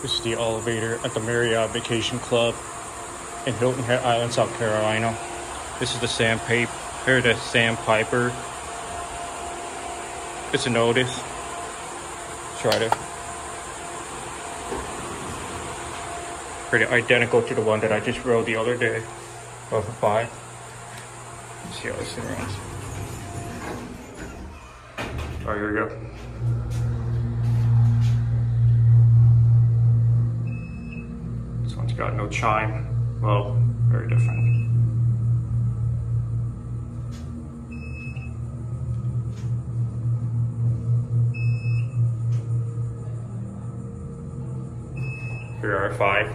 This is the elevator at the Marriott Vacation Club in Hilton Head Island, South Carolina. This is the Sandpiper. It's an Otis. Try to. Pretty identical to the one that I just rode the other day. Over 5. Let's see how this thing runs. Oh, here we go. This one's got no chime. Well, very different. Here are 5.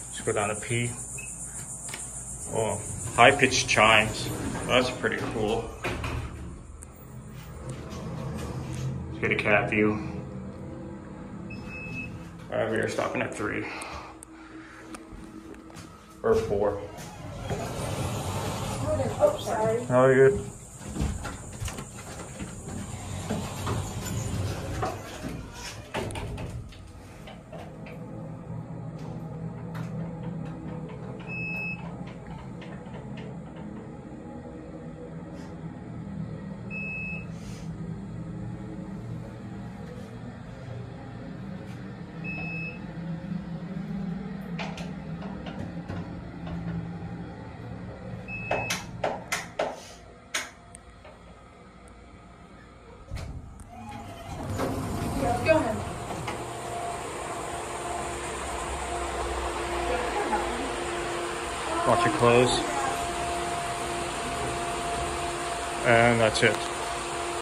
Let's go down to P. Oh, high-pitched chimes. That's pretty cool. Let's get a cat view. Alright, we are stopping at 3. Or 4. Oh, sorry. Oh, you're good. Go ahead. Watch it close. And that's it.